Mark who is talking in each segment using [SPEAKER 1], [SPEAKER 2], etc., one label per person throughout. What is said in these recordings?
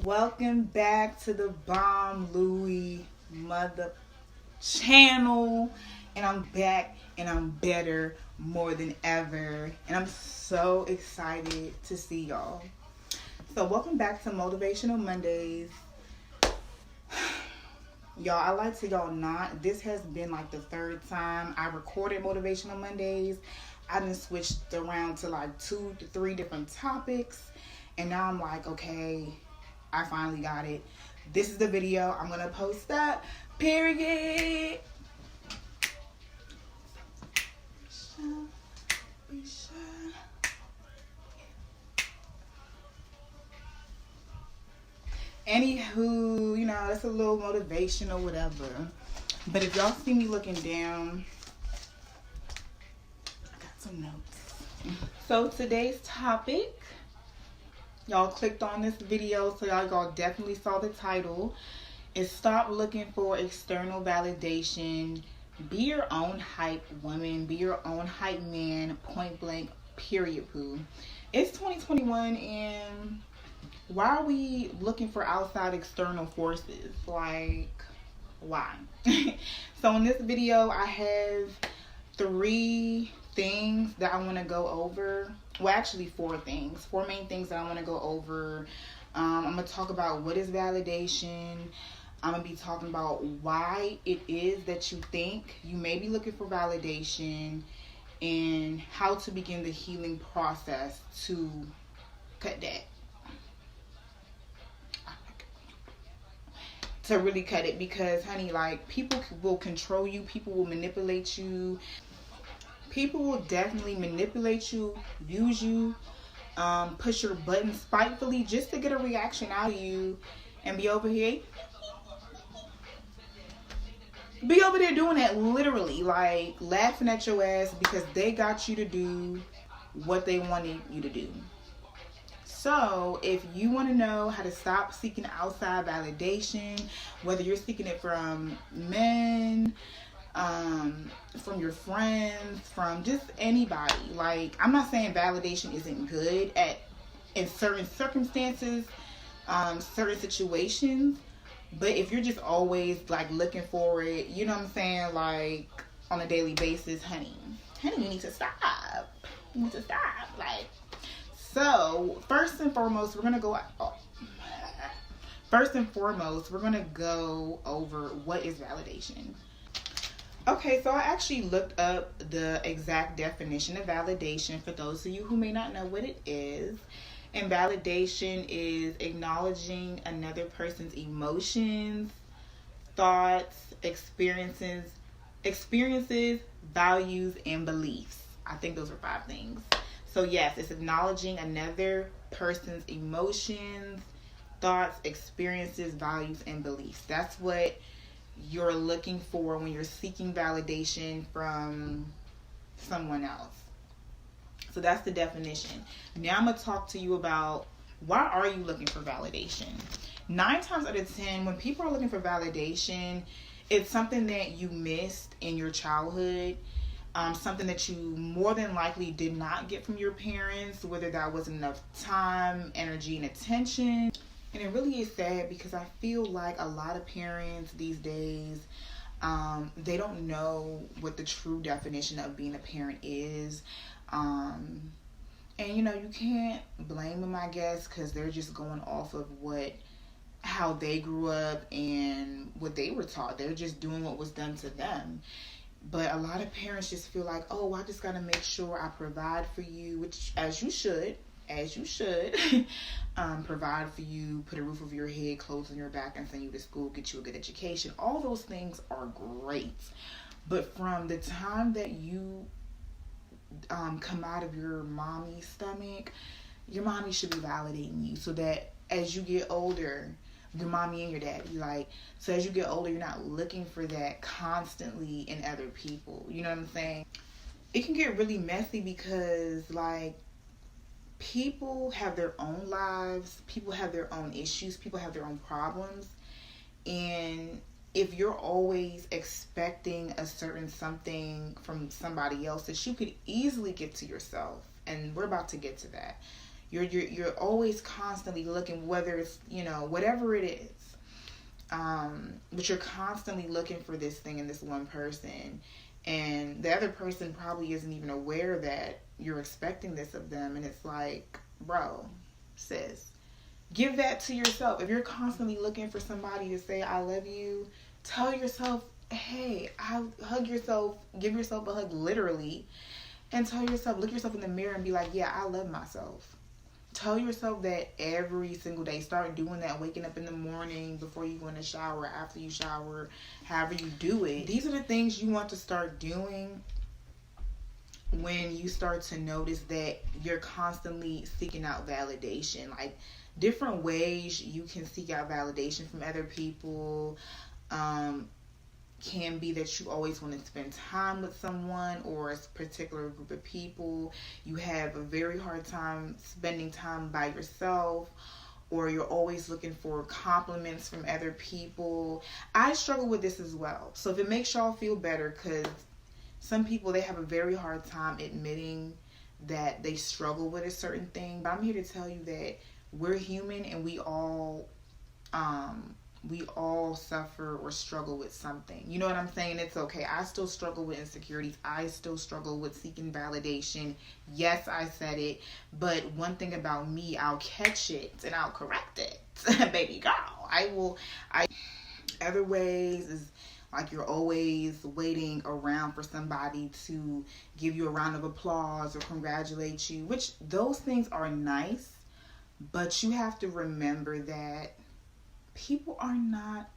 [SPEAKER 1] Welcome back to the Bomb Louie Mother channel. And I'm back and I'm better more than ever. And I'm so excited to see y'all. So welcome back to Motivational Mondays. Y'all, I like to y'all not. This has been like the third time I recorded Motivational Mondays. I done switched around to like 2 to 3 different topics. And now I'm like, okay, I finally got it. This is the video I'm gonna post up. Period. Anywho, you know, it's a little motivational, whatever. But if y'all see me looking down, I got some notes. So today's topic, y'all clicked on this video, so y'all definitely saw the title, is stop looking for external validation. Be your own hype woman. Be your own hype man. Point blank, period, poo. It's 2021 and why are we looking for outside external forces? Like, why? So in this video, I have 3 things that I want to go over. Well, actually 4 things. 4 main things that I want to go over. I'm going to talk about what is validation. I'm going to be talking about why it is that you think you may be looking for validation and how to begin the healing process to cut that. To really cut it, because honey, like, people will control you, people will manipulate you, people will definitely manipulate you, use you, push your button spitefully just to get a reaction out of you, and be over there doing that, literally, like laughing at your ass because they got you to do what they wanted you to do. So if you want to know how to stop seeking outside validation, whether you're seeking it from men, from your friends, from just anybody, like, I'm not saying validation isn't good in certain circumstances, certain situations, but if you're just always like looking for it, you know what I'm saying, like on a daily basis, honey, you need to stop. You need to stop, like. So, first and foremost, we're going to go over what is validation. Okay, so I actually looked up the exact definition of validation for those of you who may not know what it is. And validation is acknowledging another person's emotions, thoughts, experiences, values, and beliefs. I think those are 5 things. So yes, it's acknowledging another person's emotions, thoughts, experiences, values, and beliefs. That's what you're looking for when you're seeking validation from someone else. So that's the definition. Now I'm going to talk to you about, why are you looking for validation? 9 times out of 10, when people are looking for validation, it's something that you missed in your childhood. Something that you more than likely did not get from your parents, whether that was enough time, energy, and attention. And it really is sad, because I feel like a lot of parents these days, they don't know what the true definition of being a parent is. And you know, you can't blame them, I guess, because they're just going off of how they grew up and what they were taught. They're just doing what was done to them. But a lot of parents just feel like, oh, I just got to make sure I provide for you, which as you should, provide for you, put a roof over your head, clothes on your back, and send you to school, get you a good education. All those things are great. But from the time that you come out of your mommy's stomach, your mommy should be validating you, so that as you get older, your mommy and your daddy, like, so as you get older, you're not looking for that constantly in other people. You know what I'm saying? It can get really messy, because like, people have their own lives, people have their own issues, people have their own problems, and if you're always expecting a certain something from somebody else that you could easily get to yourself, and we're about to get to that. You're always constantly looking, whether it's, you know, whatever it is. But you're constantly looking for this thing in this one person. And the other person probably isn't even aware that you're expecting this of them. And it's like, bro, sis, give that to yourself. If you're constantly looking for somebody to say, I love you, tell yourself, hey, hug yourself, give yourself a hug literally. And tell yourself, look yourself in the mirror and be like, yeah, I love myself. Tell yourself that every single day. Start doing that, waking up in the morning, before you go in the shower, after you shower, however you do it. These are the things you want to start doing when you start to notice that you're constantly seeking out validation. Like, different ways you can seek out validation from other people. Can be that you always want to spend time with someone or a particular group of people. You have a very hard time spending time by yourself, or you're always looking for compliments from other people. I struggle with this as well. So if it makes y'all feel better, because some people, they have a very hard time admitting that they struggle with a certain thing. But I'm here to tell you that we're human, and we all suffer or struggle with something. You know what I'm saying? It's okay. I still struggle with insecurities. I still struggle with seeking validation. Yes, I said it. But one thing about me, I'll catch it and I'll correct it. Baby girl. Other ways is like you're always waiting around for somebody to give you a round of applause or congratulate you, which those things are nice, but you have to remember that people are not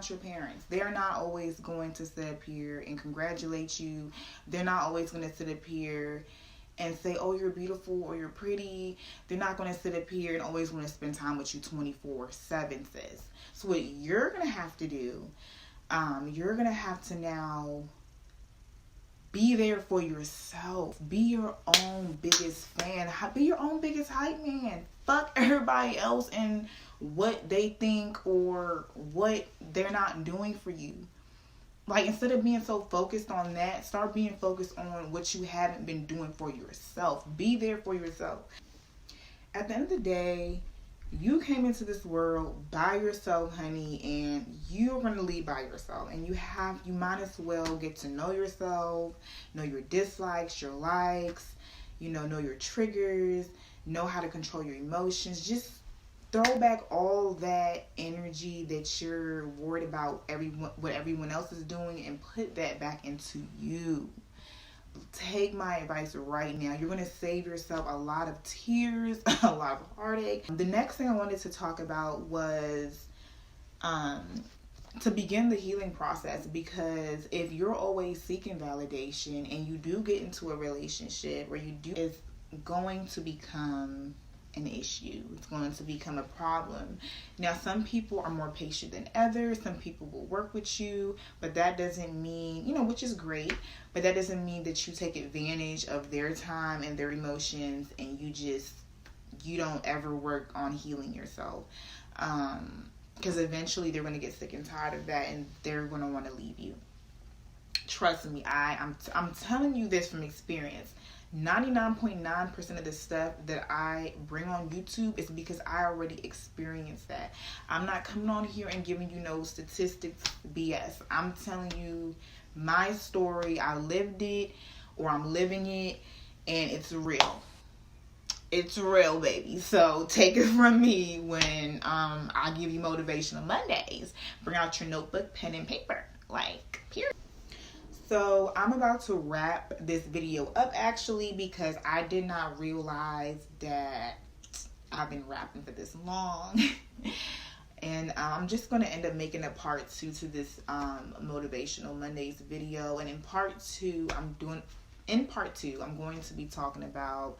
[SPEAKER 1] your parents. They're not always going to sit up here and congratulate you. They're not always going to sit up here and say, oh, you're beautiful or you're pretty. They're not going to sit up here and always want to spend time with you 24/7, sis. So what you're going to have to do, you're going to have to now be there for yourself. Be your own biggest fan. Be your own biggest hype man. Fuck everybody else and what they think or what they're not doing for you. Like, instead of being so focused on that, start being focused on what you haven't been doing for yourself. Be there for yourself. At the end of the day, you came into this world by yourself, honey, and you're going to leave by yourself. And you might as well get to know yourself, know your dislikes, your likes, know your triggers, know how to control your emotions. Just throw back all that energy that you're worried about what everyone else is doing and put that back into you. Take my advice right now. You're going to save yourself a lot of tears, a lot of heartache. The next thing I wanted to talk about was to begin the healing process, because if you're always seeking validation and you do get into a relationship where it's going to become an issue. It's going to become a problem. Now, some people are more patient than others. Some people will work with you, but that doesn't mean, which is great, but that doesn't mean that you take advantage of their time and their emotions and you don't ever work on healing yourself. Because eventually they're going to get sick and tired of that and they're going to want to leave you. Trust me, I'm telling you this from experience. 99.9% of the stuff that I bring on YouTube is because I already experienced that. I'm not coming on here and giving you no statistics BS. I'm telling you my story. I lived it, or I'm living it, and it's real. It's real, baby. So take it from me when I give you motivational Mondays. Bring out your notebook, pen, and paper. Period. So I'm about to wrap this video up, actually, because I did not realize that I've been rapping for this long. And I'm just going to end up making a part 2 to this Motivational Mondays video. And in part 2, I'm going to be talking about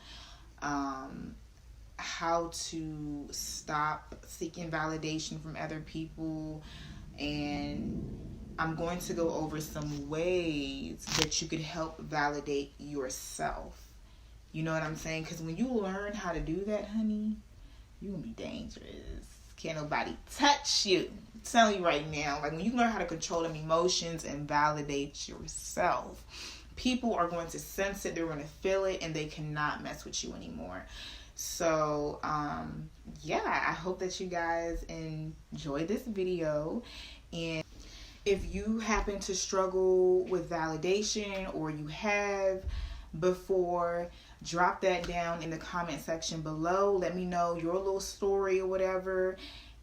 [SPEAKER 1] how to stop seeking validation from other people, and I'm going to go over some ways that you could help validate yourself. You know what I'm saying? Because when you learn how to do that, honey, you're going to be dangerous. Can't nobody touch you. I'm telling you right now. When you learn how to control them emotions and validate yourself, people are going to sense it, they're going to feel it, and they cannot mess with you anymore. So yeah, I hope that you guys enjoy this video. And if you happen to struggle with validation, or you have before, drop that down in the comment section below. Let me know your little story or whatever.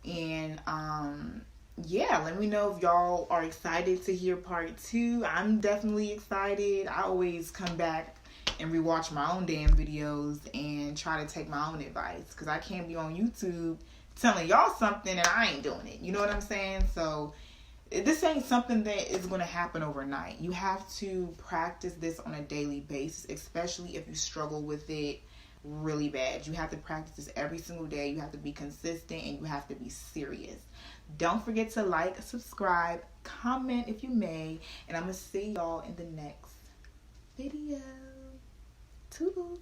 [SPEAKER 1] And yeah, let me know if y'all are excited to hear part 2. I'm definitely excited. I always come back and rewatch my own damn videos and try to take my own advice, because I can't be on YouTube telling y'all something and I ain't doing it. You know what I'm saying? So this ain't something that is going to happen overnight. You have to practice this on a daily basis, especially if you struggle with it really bad. You have to practice this every single day. You have to be consistent, and you have to be serious. Don't forget to like, subscribe, comment if you may, and I'm going to see y'all in the next video. Toodles.